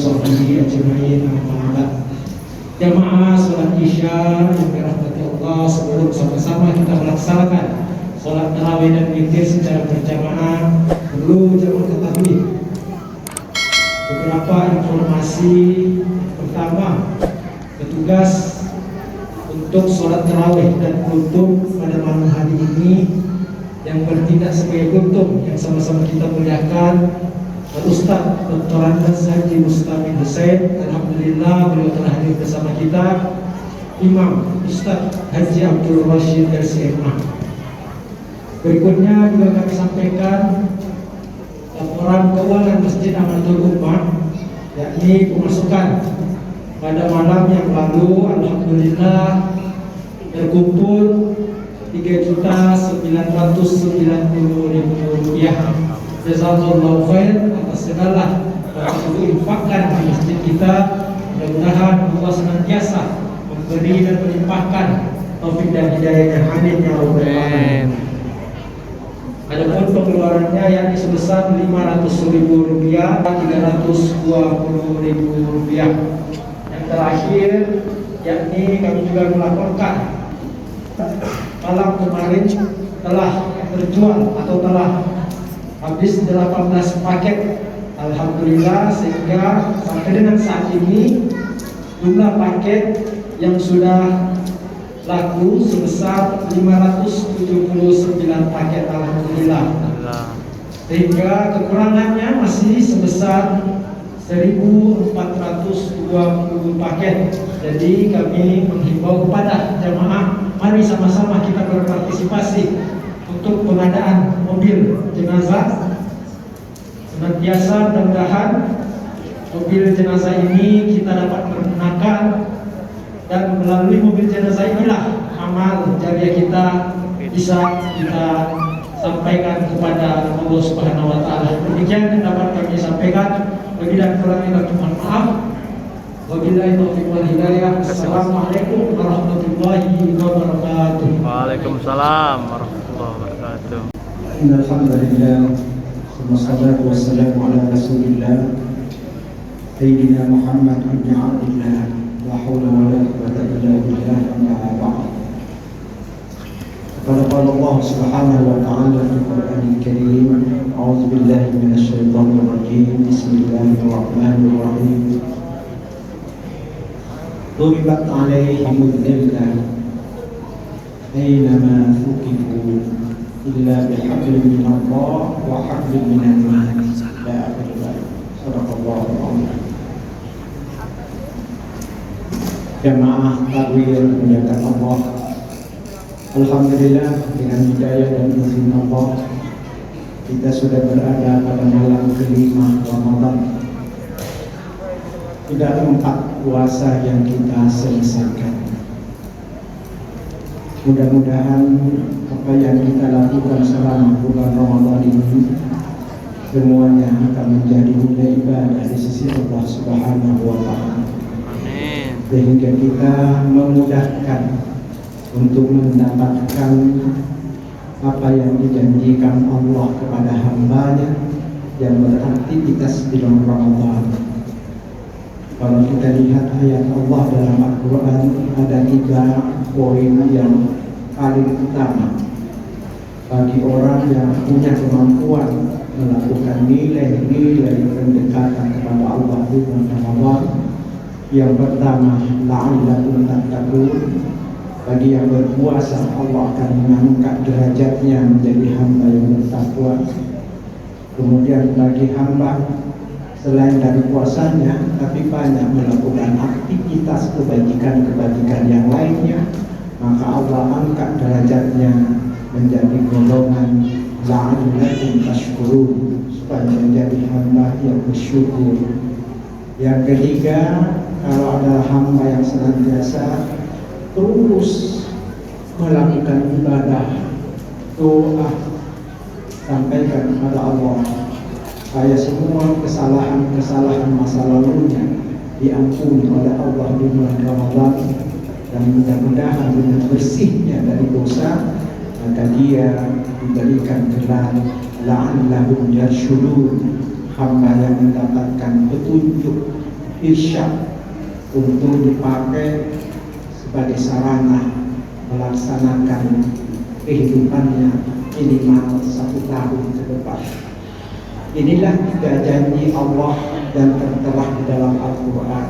sahbihi ajma'in, amma ba'd. Jamaah salat Isya yang dirahmati Allah, sebelum sama-sama kita melaksanakan salat tarawih dan witir secara berjamaah, perlu jamaah ketahui beberapa informasi. Pertama, petugas untuk sholat tarawih dan kultum pada malam hari ini yang bertindak sebagai kultum yang sama-sama kita muliakan, Ustaz Dr. Andes Haji Mustami Hussein. Alhamdulillah beliau telah hadir bersama kita. Imam Ustaz Haji Abdul Rashid dari SMA. Berikutnya juga kami sampaikan laporan keuangan Masjid Amatul Ummah, yakni pemasukan pada malam yang lalu. Alhamdulillah terkumpul Rp3.990.000. Jazakallahu khair atas segala yang diinfakkan di masjid kita. Mudah-mudahan Allah senantiasa memberi dan melimpahkan taufik dan hidayahnya. Amin ya rabbal alamin. Adapun pengeluarannya yakni sebesar Rp500.000, Rp320.000. Yang terakhir yakni kami juga melaporkan malam kemarin telah terjual atau telah habis 18 paket. Alhamdulillah, sehingga sampai dengan saat ini jumlah paket yang sudah laku sebesar 579 paket. Alhamdulillah. Sehingga kekurangannya masih sebesar 1.420 paket. Jadi kami menghimbau kepada jamaah, mari sama-sama kita berpartisipasi untuk pengadaan mobil jenazah. Senantiasa mudah-mudahan mobil jenazah ini kita dapat menggunakan, dan melalui mobil jenazah inilah amal jariah kita bisa kita sampaikan kepada Allah Subhanahu wa taala. Demikian yang dapat kami sampaikan. Bagi dan kurangnya mohon maaf. Wabillahi taufiq wal hidayah. Assalamualaikum warahmatullahi wabarakatuh. Waalaikumsalam warahmatullahi wabarakatuh. Alhamdulillah, wassalatu wassalamu ala Rasulillah Sayyidina Muhammad ibn Abdillah, la haula wa la quwwata illa billah, amma ba'd. Qala Allah Subhanahu wa ta'ala fi Qur'anil Karim, a'udzu billahi minasy syaithanir rajim. Bismillahirrahmanirrahim. Duribat 'alaihimul dhillah aynama thuqifu illa bihablin minallah wa hablin minan nas. La ilaha illallah. Jamaah takbir memuliakan Allah. Alhamdulillah, dengan hidayah dan izin Allah kita sudah berada pada malam kelima Ramadan. Sudah 4 puasa yang kita selesaikan. Mudah-mudahan apa yang kita lakukan selama bulan Ramadan ini semuanya akan menjadi nilai ibadah di sisi Allah Subhanahu wa ta'ala, sehingga kita memudahkan untuk mendapatkan apa yang dijanjikan Allah kepada hambanya yang beraktivitas di bulan Ramadan. Kalau kita lihat ayat Allah dalam Al-Quran, ada 3 poin yang paling utama bagi orang yang punya kemampuan melakukan nilai-nilai pendekatan kepada Allah di bulan Ramadan. Yang pertama, la'allakum tattaqun. Bagi yang berpuasa, Allah akan mengangkat derajatnya menjadi hamba yang bertakwa. Kemudian bagi hamba selain dari puasanya, tapi banyak melakukan aktivitas kebajikan-kebajikan yang lainnya, maka Allah angkat derajatnya menjadi golongan la'allakum tashkurun, supaya menjadi hamba yang bersyukur. Yang ketiga, kalau ada hamba yang senantiasa terus melakukan ibadah, doa, sampaikan kepada Allah supaya semua kesalahan-kesalahan masa lalunya diampuni oleh Allah di bulan Ramadan, dan mudah-mudahan dengan bersihnya dari dosa maka dia diberikan gelar la'allahum yarshudun, hamba yang mendapatkan petunjuk irsyad untuk dipakai sebagai sarana melaksanakan kehidupannya minimal 1 tahun ke depan. Inilah 3 janji Allah dan tertera di dalam Al-Quran.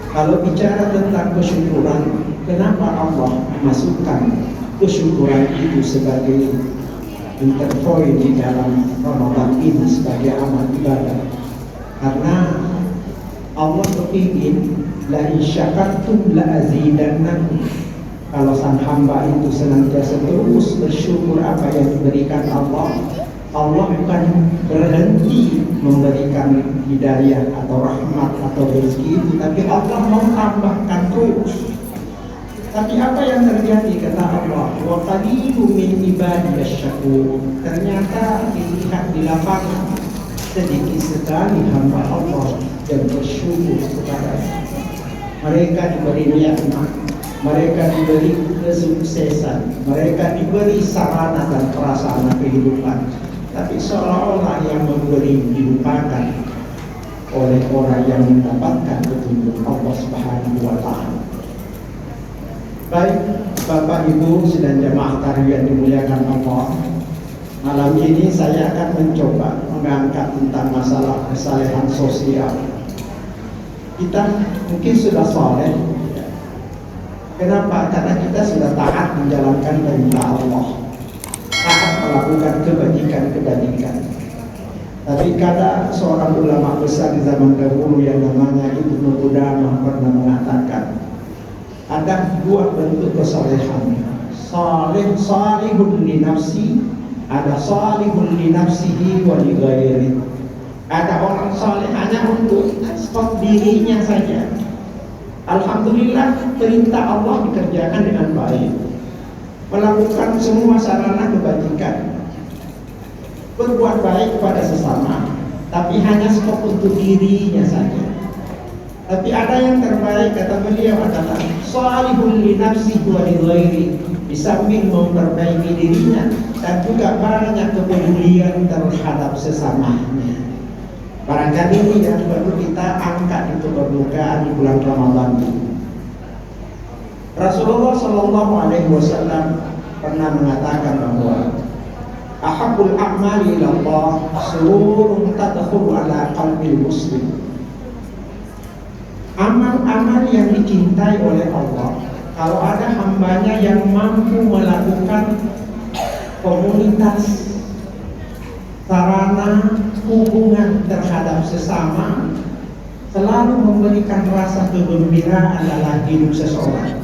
Kalau bicara tentang kesyukuran, kenapa Allah masukkan kesyukuran itu sebagai interpoin di dalam Ramadan ini sebagai amal ibadah? Karena Allah berpikir la in syakartum la azidannakum. Kalau sang hamba itu senantiasa terus bersyukur apa yang diberikan Allah, Allah bukan berhenti memberikan hidayah atau rahmat atau rezeki, tapi Allah mau tambahkan terus. Tapi apa yang terjadi kata Allah? Wa qalilun min ibadiyasy syakur. Ternyata dilihat di lapangan sedikit sekali hamba Allah yang bersyukur kepada mereka. Diberi nikmat, mereka diberi kesuksesan, mereka diberi sarana dan prasarana kehidupan, tapi seolah-olah yang memberi dilupakan oleh orang yang mendapatkan petunjuk Allah Subhanahu wa Ta'ala. Baik Bapak Ibu dan jemaah tarawih yang dimuliakan Allah, malam ini saya akan mencoba mengangkat tentang masalah kesalehan sosial. Kita mungkin sudah saleh. Kenapa? Karena kita sudah taat menjalankan perintah Allah, taat melakukan kebajikan-kebajikan. Tapi kata seorang ulama besar di zaman dahulu yang namanya Ibnu Qudamah pernah mengatakan, ada 2 bentuk kesalehan. Salihun li nafsi, ada salihun li nafsihi wa li ghairi. Ada orang saleh hanya untuk stok dirinya saja. Alhamdulillah perintah Allah dikerjakan dengan baik, melakukan semua sarana kebajikan, berbuat baik kepada sesama, tapi hanya stok untuk dirinya saja. Tapi ada yang terbaik, kata beliau, adalah salihun li nafsihi wa li ghairi. Di samping memperbaiki dirinya dan juga banyak kepedulian terhadap sesamanya. Barangkali ini yang perlu kita angkat untuk permukaan di bulan Ramadan ini. Rasulullah Shallallahu Alaihi Wasallam pernah mengatakan bahwa ahabul a'mali ilallah sururun tadkhulu ala qalbil muslim. Amal-amal yang dicintai oleh Allah, kalau ada hambanya yang mampu melakukan komunitas, sarana hubungan terhadap sesama, selalu memberikan rasa kegembiraan dalam hidup seseorang.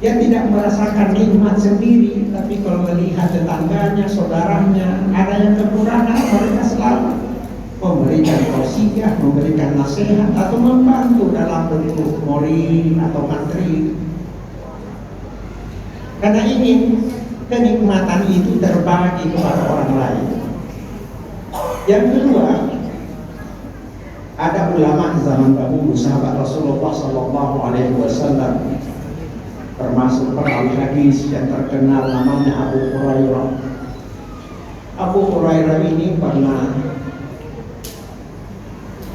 Dia tidak merasakan nikmat sendiri, tapi kalau melihat tetangganya, saudaranya ada yang kekurangan, mereka selalu memberikan tausiah, memberikan nasihat atau membantu dalam bentuk moral atau materi. Karena ingin kenikmatan itu terbagi kepada orang lain. Yang kedua, ada ulama zaman dahulu, sahabat Rasulullah Sallallahu Alaihi Wasallam, termasuk perawi hadis yang terkenal namanya Abu Hurairah. Abu Hurairah ini pernah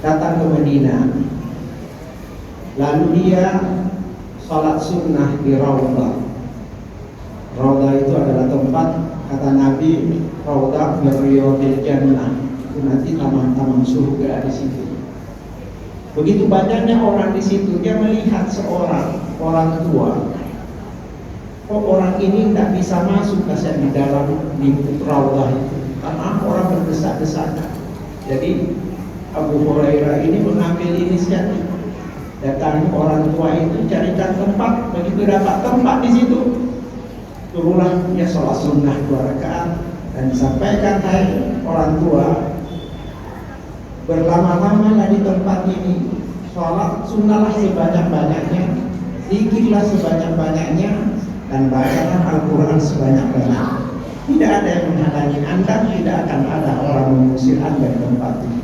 datang ke Madinah, lalu dia salat sunnah di Raudah. Raudah itu adalah tempat, kata Nabi, Raudah min riyadil jannah. Nanti taman-taman surga di situ. Begitu banyaknya orang di situ, dia melihat seorang orang tua. Kok orang ini tidak bisa masuk ke di dalam lingkup Raudah itu, karena orang berdesak-desakan. Jadi Abu Hurairah ini mengambil inisiatif, datangi orang tua itu, carikan tempat. Begitu dapat tempat di situ, turunlah dia sholat sunnah 2 rakaat dan disampaikan, hai orang tua, berlama-lama di tempat ini, sholat sunnahlah sebanyak-banyaknya, zikirlah sebanyak-banyaknya, dan bacalah Al-Quran sebanyak-banyaknya. Tidak ada yang menghalangi Anda, tidak akan ada orang mengusir Anda di tempat ini.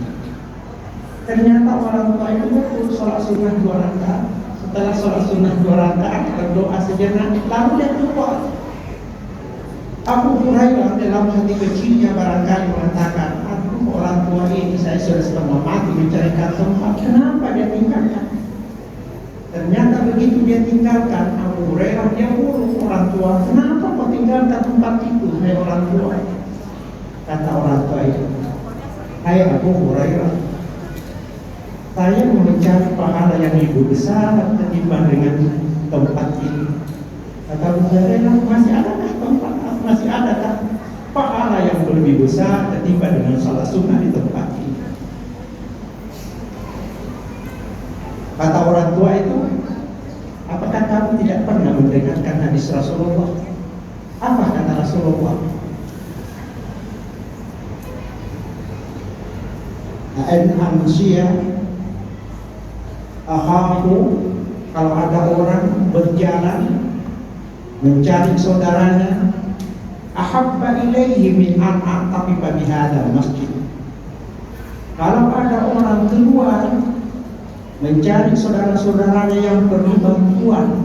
Ternyata orang tua itu betul sholat sunnah 2 rakaat. Setelah sholat sunnah 2 rakaat, berdoa sejenak, lalu dia keluar. Abu Hurairah dalam hati kecilnya barangkali mengatakan, aduh, orang tua ini saya sudah setengah mati mencarikan tempat, kenapa dia tinggalkan? Ternyata begitu dia tinggalkan, Abu Hurairah dia buruk orang tua, kenapa kau tinggalkan tempat itu, hai orang tua? Kata orang tua itu, hai Abu Hurairah, saya mau mencari pahala yang lebih besar ketimbang dengan tempat ini. Kata Abu Hurairah, masih adakah tempat, masih adakah pahala yang lebih besar ketimbang dengan salat sunnah di tempat ini? Kata orang tua itu, apakah kamu tidak pernah mendengarkan hadis Rasulullah? Apa kata Rasulullah? Manusia akhafu, kalau ada orang berjalan mencari saudaranya, ahabba ilaihi min an aqtabiba bihadal masjid. Kalau ada orang keluar mencari saudara-saudaranya yang perlu bantuan,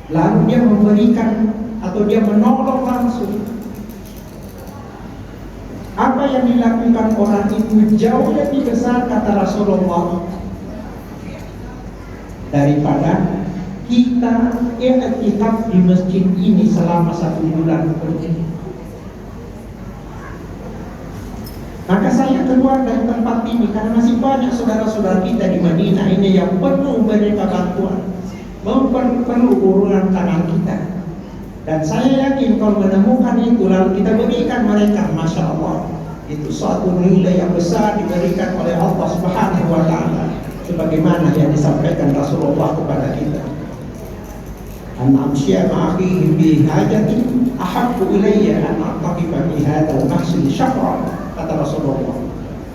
lalu dia memberikan atau dia menolong langsung, apa yang dilakukan orang itu jauh lebih besar, kata Rasulullah, daripada kita i'tikaf di masjid ini selama 1 bulan penuh. Maka saya keluar dari tempat ini karena masih banyak saudara-saudara kita di Madinah ini yang perlu mereka bantuan, perlu urunan tangan kita. Dan saya yakin kalau menemukan itu lalu kita berikan mereka, Masya Allah, itu suatu nilai yang besar diberikan oleh Allah Subhanahu wa Ta'ala, sebagaimana yang disampaikan Rasulullah kepada kita. An amsya ma'akhi bi hajati ahabbu ilayya an aqtabiba bi hadzal mahsil syahra, kata Rasulullah.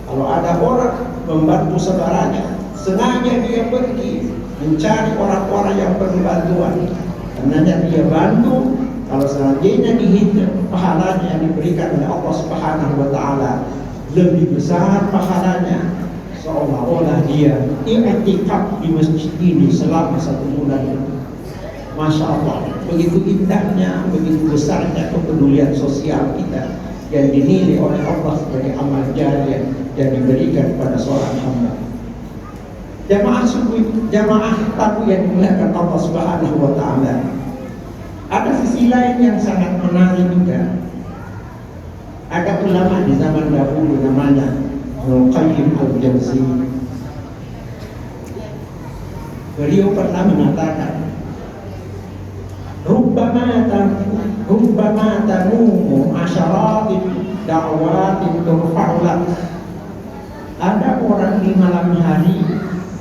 Kalau ada orang membantu saudaranya, sengaja dia pergi mencari orang-orang yang perlu bantuan, karena dia bantu, kalau selanjutnya dihitung pahalanya yang diberikan oleh Allah Subhanahu wa Ta'ala lebih besar pahalanya seolah-olah dia i'tikaf di masjid ini selama 1 bulan. Masya Allah, begitu indahnya, begitu besarnya kepedulian sosial kita yang dinilai oleh Allah sebagai amal jariah yang diberikan pada seorang hamba. Jamaah tabu yang dimuliakan Allah Subhanahu wa Ta'ala, ada sisi lain yang sangat menarik juga. Ada ulama di zaman dahulu namanya Ibnu Qayyim al-Jauziyah. Beliau pernah mengatakan, Rubbama tanumu asyaratin da'watin turfa'ulat. Ada orang di malam hari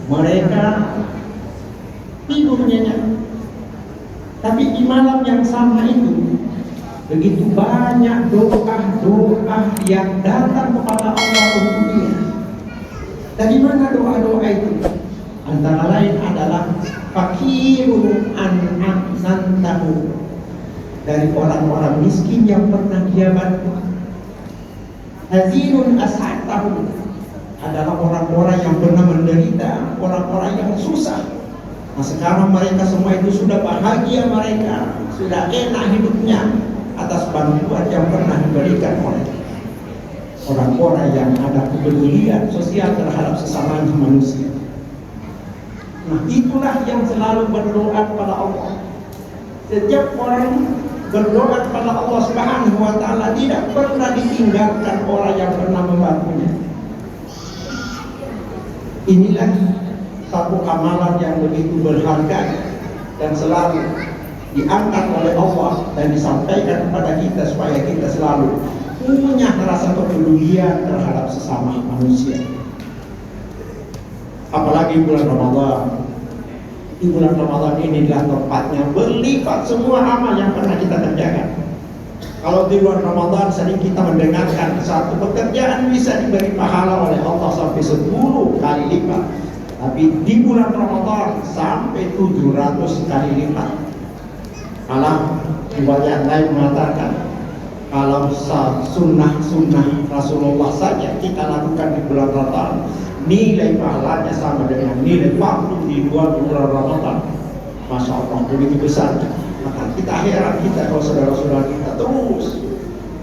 mereka tidur nyenyak, tapi di malam yang sama itu begitu banyak doa-doa yang datang kepada Allah untuk dia. Dari mana doa-doa itu? Antara lain adalah fakirun an'antahu, dari orang-orang miskin yang pernah dia bantu. Hazinun as'atahu, adalah orang-orang yang pernah menderita, orang-orang yang susah. Nah sekarang mereka semua itu sudah bahagia, mereka sudah enak hidupnya atas bantuan yang pernah diberikan oleh orang-orang yang ada kepedulian sosial terhadap sesama manusia. Nah itulah yang selalu berdoa kepada Allah. Setiap orang berdoa kepada Allah Subhanahu wa Ta'ala tidak pernah ditinggalkan orang yang pernah membantunya. Inilah satu amalan yang begitu berharga dan selalu diangkat oleh Allah dan disampaikan kepada kita supaya kita selalu punya rasa kepedulian terhadap sesama manusia. Apalagi bulan Ramadan. Di bulan Ramadan inilah tempatnya berlipat semua amal yang pernah kita kerjakan. Kalau di bulan Ramadan sering kita mendengarkan satu pekerjaan bisa diberi pahala oleh Allah sampai 10 kali lipat. Tapi di bulan Ramadan sampai 700 kali lipat. Kalau riwayat lain mengatakan kalau sunnah-sunnah Rasulullah saja kita lakukan di bulan Ramadan, nilai pahalanya sama dengan nilai waktu di bulan Ramadan. Masya Allah, begitu besar. Maka kita heran kita kalau saudara-saudara kita terus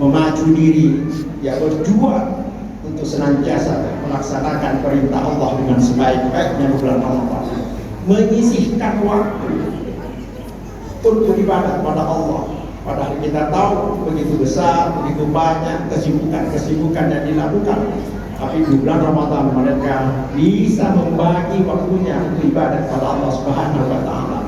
memacu diri, ya berjuang untuk senantiasa melaksanakan perintah Allah dengan sebaik-baiknya di bulan Ramadan, menyisihkan waktu untuk ibadah pada Allah. Padahal kita tahu begitu besar, begitu banyak kesibukan yang dilakukan, tapi di bulan Ramadan mereka bisa membagi waktunya untuk ibadah pada Allah Subhanahu wa Ta'ala.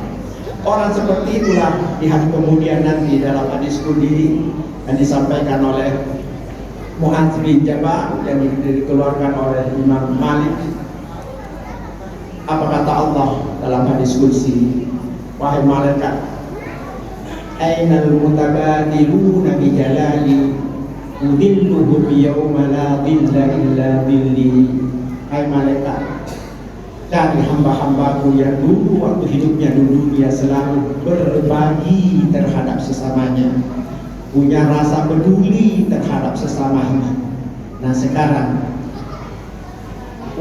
Orang seperti itulah di hari kemudian nanti dalam hadis qudsi yang disampaikan oleh Mu'adz bin Jabal yang dikeluarkan oleh Imam Malik. Apa kata Allah dalam hadis qudsi? Wahai malaikat, ainal mutabadiluna bi jalali udilluhum yawma la dhilla illa dhilli. Hai malaikat, cari hamba-hambaku yang dulu waktu hidupnya di dunia selalu berbagi terhadap sesamanya, punya rasa peduli terhadap sesamanya. Nah sekarang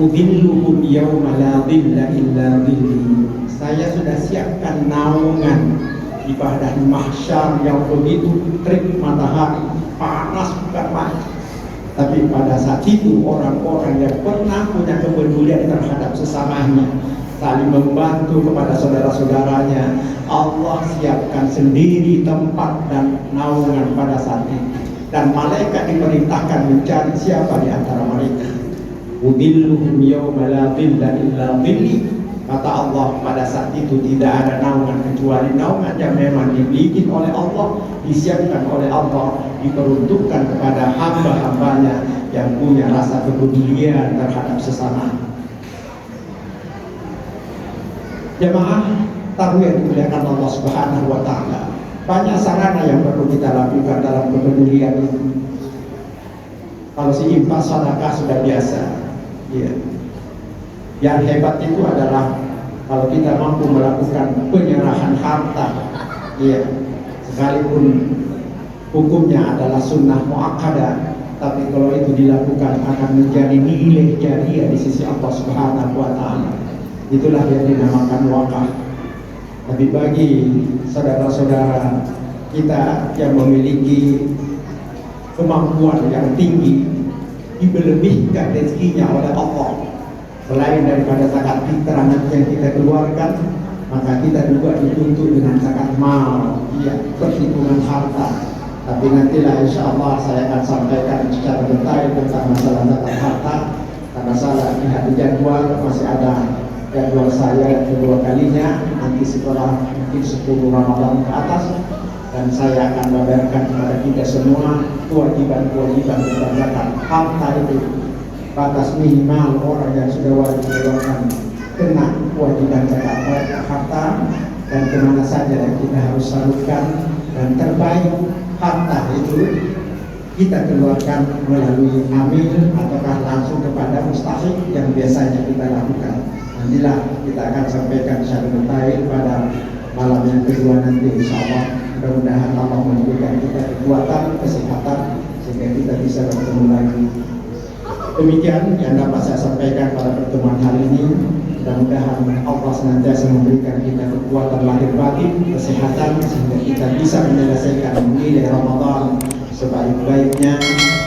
udilluhum yawma la dhilla illa dhilli, saya sudah siapkan naungan ibadah di mahsyar yang begitu terik matahari, panas bukan main. Tapi pada saat itu orang-orang yang pernah punya kepedulian terhadap sesamanya, saling membantu kepada saudara-saudaranya, Allah siapkan sendiri tempat dan naungan pada saat itu. Dan malaikat diperintahkan mencari siapa di antara mereka. Udilluhum yawma la dhilla illa dhilli. Kata Allah, pada saat itu tidak ada naungan kecuali naungan yang memang dibikin oleh Allah, disiapkan oleh Allah, diperuntukkan kepada hamba-hambanya yang punya rasa kepedulian terhadap sesama. Jemaah tahu yang dimuliakan Allah Subhanahu wa Ta'ala, banyak sarana yang perlu kita lakukan dalam kepedulian itu. Kalau si infak sedekah sudah biasa, ya. Yang hebat itu adalah kalau kita mampu melakukan penyerahan harta, ya, sekalipun hukumnya adalah sunnah muakkadah, tapi kalau itu dilakukan akan menjadi nilai jariah di sisi Allah Subhanahu wa Ta'ala. Itulah yang dinamakan wakaf. Tapi bagi saudara-saudara kita yang memiliki kemampuan yang tinggi, dilebihkan rezekinya oleh Allah. Selain daripada zakat fitrah yang kita keluarkan, maka kita juga dituntut dengan zakat mal, ya, perhitungan harta. Tapi nantilah insya Allah saya akan sampaikan secara detail tentang masalah zakat harta, karena saya lihat di jadwal masih ada jadwal saya yang kedua kalinya nanti setelah mungkin 10 Ramadan ke atas, dan saya akan membayarkan kepada kita semua kewajiban-kewajiban tentang zakat harta itu. Batas minimal orang yang sudah wajib mengeluarkan kena kewajiban zakat harta, dan kemana saja yang kita harus salurkan, dan terbaik harta itu kita keluarkan melalui amil ataukah langsung kepada mustahik yang biasanya kita lakukan. Nantilah kita akan sampaikan secara detail pada malam yang kedua nanti insyaallah. Mudah-mudahan Allah memberikan kita kekuatan, kesehatan sehingga kita bisa bertemu lagi. Demikian yang dapat saya sampaikan pada pertemuan hari ini. Mudah-mudahan Allah senantiasa memberikan kita kekuatan lahir batin, kesehatan, sehingga kita bisa menyelesaikan nilai Ramadan sebaik-baiknya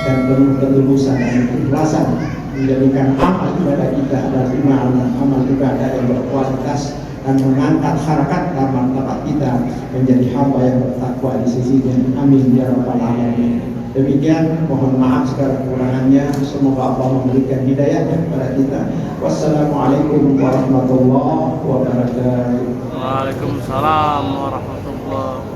dan penuh ketulusan dan keikhlasan, menjadikan amal ibadah kita adalah amal ibadah yang berkualitas dan mengangkat harakat dan martabat kita menjadi hamba yang bertakwa di sisinya. Amin ya rabbal alamin. Demikian, mohon maaf segala kekurangannya. Semoga Allah memberikan hidayahnya kepada kita. Wassalamualaikum warahmatullahi wabarakatuh. Waalaikumsalam warahmatullahi wabarakatuh.